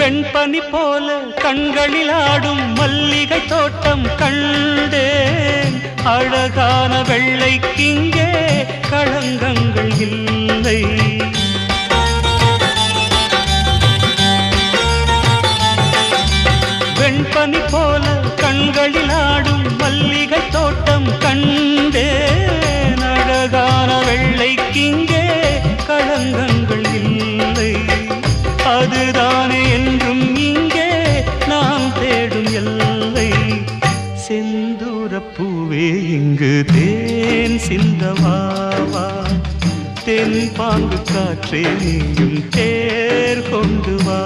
வெண்பனி போல கண்களில் ஆடும் மல்லிகை தோட்டம் கண்டேன். அழகான வெள்ளைக்கிங்கே களங்கங்கள் இல்லை. வெண்பனி போல கண்களில் ஆடும் மல்லிகை தோட்டம் கண்டேன். அழகான வெள்ளைக்கிங்கே களங்கங்கள் இல்லை. அதுதானே என்றும் இங்கே நாம் தேடும் எல்லை. செந்தூரப்பூவே இங்கு தேன் சிந்தவாவா, தென் பாங்கு காற்றே நீயும் தேர் கொண்டு வா.